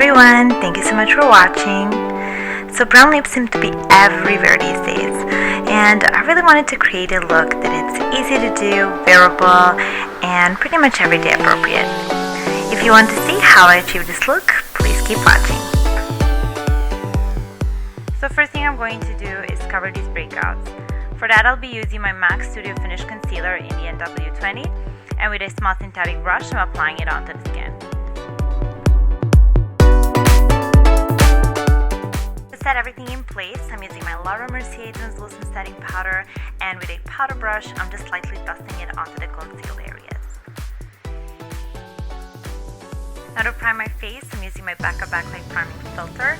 everyone, thank you so much for watching. So brown lips seem to be everywhere these days, and I really wanted to create a look that it's easy to do, wearable, and pretty much everyday appropriate. If you want to see how I achieve this look, please keep watching. So first thing I'm going to do is cover these breakouts. For that I'll be using my MAC Studio Finish Concealer in the NW20, and with a small synthetic brush I'm applying it onto the skin. To set everything in place, I'm using my Laura Mercier translucent setting powder, and with a powder brush I'm just lightly dusting it onto the concealed areas. Now to prime my face, I'm using my Becca Backlight Priming Filter.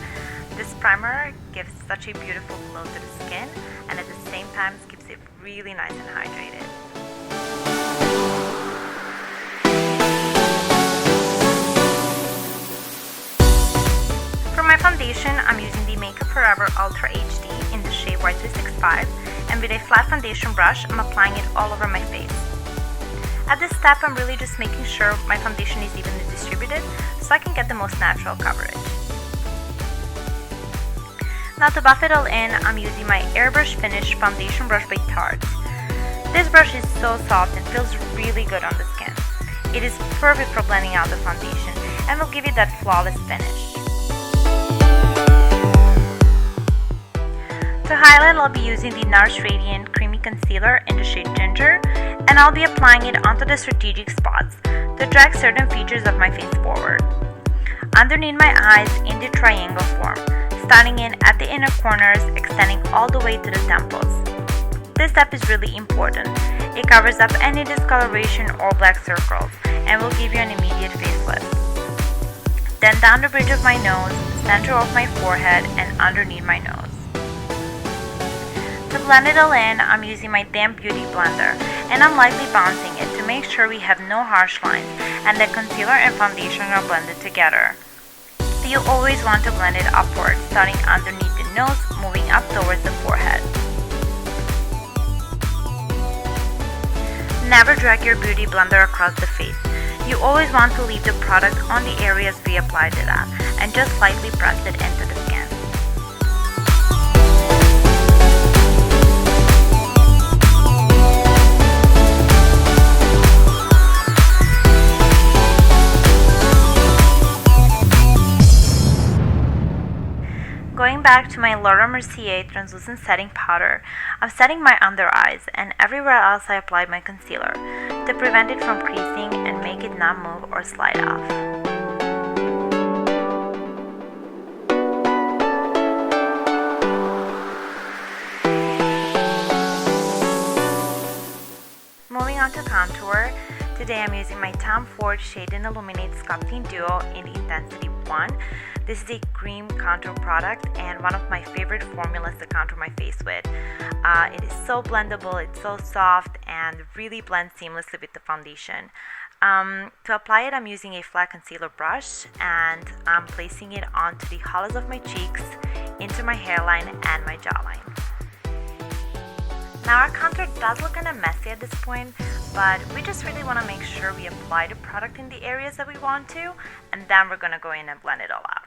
This primer gives such a beautiful glow to the skin, and at the same time keeps it really nice and hydrated. For my foundation, I'm using the Makeup Forever Ultra HD in the shade White 365, and with a flat foundation brush, I'm applying it all over my face. At this step, I'm really just making sure my foundation is evenly distributed so I can get the most natural coverage. Now to buff it all in, I'm using my Airbrush Finish Foundation Brush by Tarte. This brush is so soft and feels really good on the skin. It is perfect for blending out the foundation and will give you that flawless finish. To highlight, I'll be using the NARS Radiant Creamy Concealer in the shade Ginger, and I'll be applying it onto the strategic spots to drag certain features of my face forward. Underneath my eyes in the triangle form, starting in at the inner corners, extending all the way to the temples. This step is really important. It covers up any discoloration or black circles and will give you an immediate facelift. Then down the bridge of my nose, center of my forehead, and underneath my nose. To blend it all in, I'm using my Damp Beauty Blender, and I'm lightly bouncing it to make sure we have no harsh lines and the concealer and foundation are blended together. You always want to blend it upward, starting underneath the nose, moving up towards the forehead. Never drag your beauty blender across the face. You always want to leave the product on the areas we applied it at, and just lightly press it into the skin. Going back to my Laura Mercier translucent setting powder, I'm setting my under eyes and everywhere else I applied my concealer to prevent it from creasing and make it not move or slide off. Moving on to contour, today I'm using my Tom Ford Shade and Illuminate Sculpting Duo in Intensity 1. This is a cream contour product and one of my favorite formulas to contour my face with. It is so blendable, it's so soft, and really blends seamlessly with the foundation. To apply it, I'm using a flat concealer brush, and I'm placing it onto the hollows of my cheeks, into my hairline, and my jawline. Now our contour does look kind of messy at this point, but we just really want to make sure we apply the product in the areas that we want to, and then we're going to go in and blend it all out.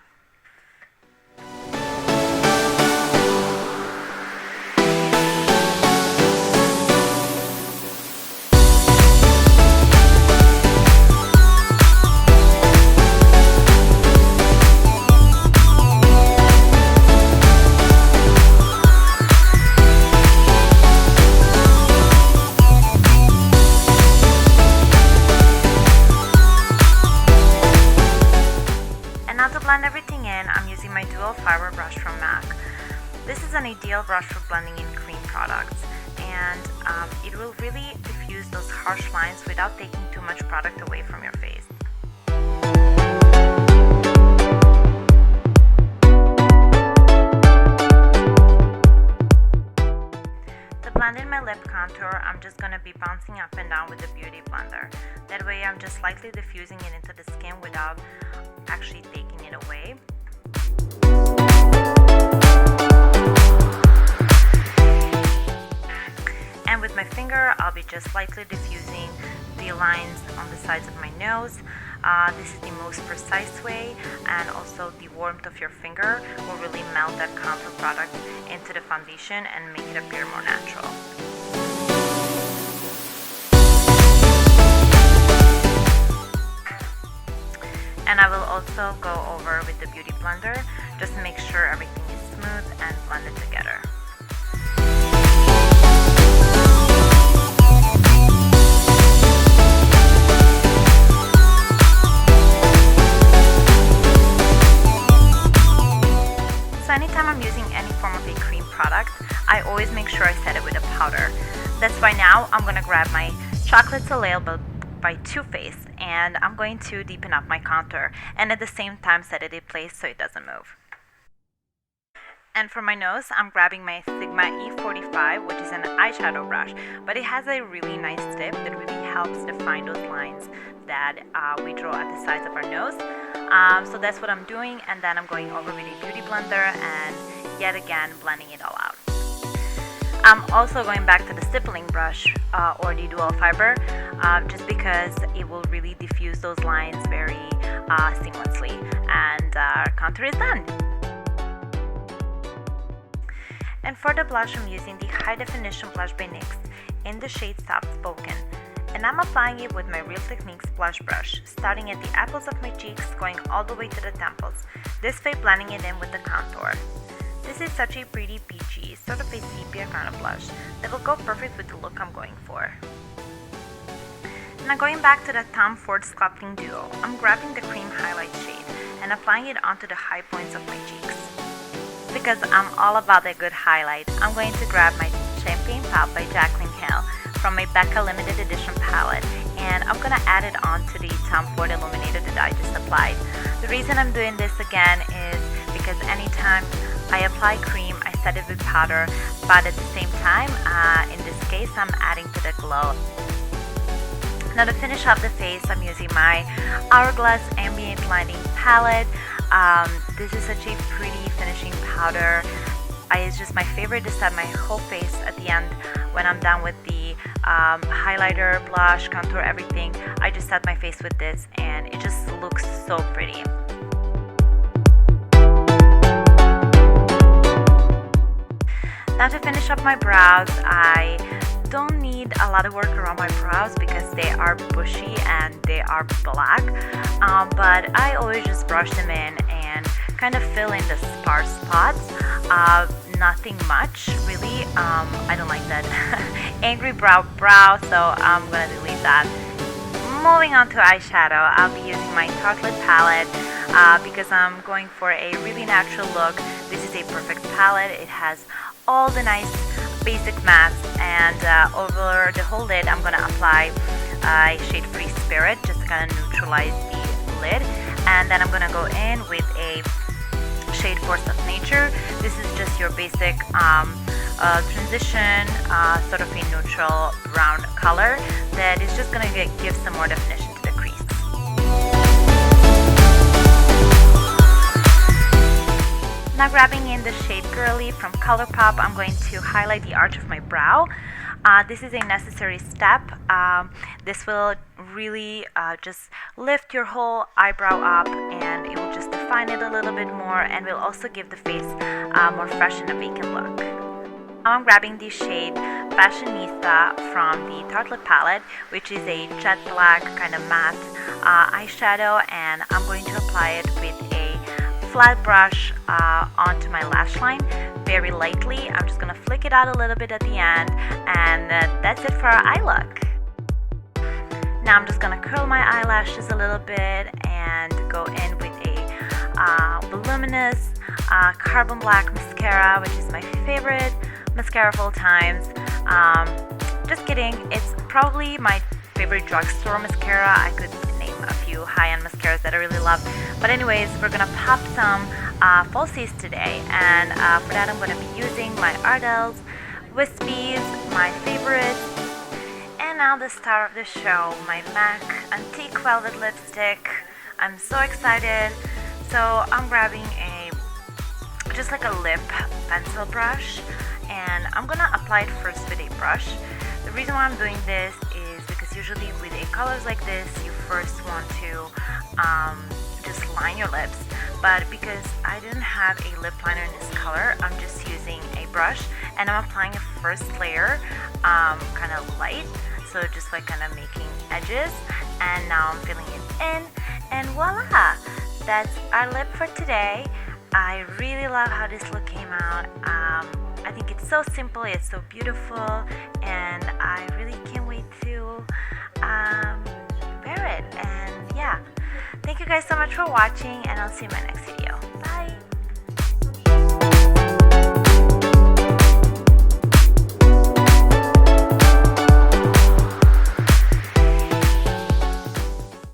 Blend everything in, I'm using my dual fiber brush from MAC. This is an ideal brush for blending in cream products, and it will really diffuse those harsh lines without taking too much product away from your face. To blend in my lip contour, I'm just going to be bouncing up and down with the Beauty Blender. That way I'm just lightly diffusing it into the skin without actually taking it away. And with my finger, I'll be just lightly diffusing the lines on the sides of my nose, This is the most precise way, and also the warmth of your finger will really melt that contour product into the foundation and make it appear more natural. And I will also go over with the Beauty Blender just to make sure everything is smooth and blended together. So anytime I'm using any form of a cream product, I always make sure I set it with a powder. That's why now I'm gonna grab my Chocolate Soleil by Too Faced, and I'm going to deepen up my contour and at the same time set it in place so it doesn't move. And for my nose, I'm grabbing my Sigma E45, which is an eyeshadow brush, but it has a really nice tip that really helps define those lines that we draw at the sides of our nose. So that's what I'm doing, and then I'm going over with a Beauty Blender and yet again blending it all out. I'm also going back to the stippling brush or the dual fiber just because it will really diffuse those lines very seamlessly, and our contour is done. And for the blush, I'm using the High Definition Blush by NYX in the shade Soft Spoken, and I'm applying it with my Real Techniques blush brush, starting at the apples of my cheeks, going all the way to the temples, this way blending it in with the contour. This is such a pretty peachy, sort of a sepia kind of blush that will go perfect with the look I'm going for. Now going back to the Tom Ford Sculpting Duo, I'm grabbing the cream highlight shade and applying it onto the high points of my cheeks. Because I'm all about a good highlight, I'm going to grab my Champagne Pop by Jaclyn Hill from my Becca limited edition palette, and I'm gonna add it onto the Tom Ford Illuminator that I just applied. The reason I'm doing this again is because anytime I apply cream, I set it with powder, but at the same time, in this case, I'm adding to the glow. Now to finish up the face, I'm using my Hourglass Ambient Lighting palette. This is such a pretty finishing powder. It's just my favorite to set my whole face at the end when I'm done with the highlighter, blush, contour, everything. I just set my face with this and it just looks so pretty. Now to finish up my brows, I don't need a lot of work around my brows because they are bushy and they are black, but I always just brush them in and kind of fill in the sparse spots. Nothing much really. I don't like that angry brow, so I'm gonna delete that. Moving on to eyeshadow, I'll be using my Tartelette palette because I'm going for a really natural look. This is a perfect palette. It has all the nice basic mattes, and over the whole lid I'm gonna apply shade Free Spirit just to kind of neutralize the lid, and then I'm gonna go in with a shade Force of Nature. This is just your basic transition, sort of a neutral brown color that is just gonna give some more definition to the crease. Now grabbing in the shade Girly from ColourPop, I'm going to highlight the arch of my brow. This is a necessary step. This will really just lift your whole eyebrow up, and it will just define it a little bit more, and will also give the face more fresh and a vacant look. Now I'm grabbing the shade Fashionista from the Tartelette palette, which is a jet black kind of matte eyeshadow, and I'm going to apply it with a flat brush onto my lash line very lightly. I'm just gonna flick it out a little bit at the end, and that's it for our eye look. Now I'm just gonna curl my eyelashes a little bit and go in with a voluminous carbon black mascara, which is my favorite mascara of all times. Just kidding, it's probably my favorite drugstore mascara. I could name a few high-end mascaras that I really love, but anyways, we're gonna pop some falsies today, and for that I'm gonna be using my Ardell's Wispies, my favorites. And now the star of the show, my MAC Antique Velvet Lipstick. I'm so excited. So I'm grabbing just like a lip pencil brush, and I'm gonna apply it first with a brush. The reason why I'm doing this is because usually with colors like this, you first want to just line your lips, but because I didn't have a lip liner in this color, I'm just using a brush and I'm applying a first layer kind of light, so just like kind of making edges, and now I'm filling it in, and voila, that's our lip for today. I really love how this look came out. I think it's so simple, it's so beautiful, and I really can't wait to wear it. And yeah, thank you guys so much for watching, and I'll see you in my next video.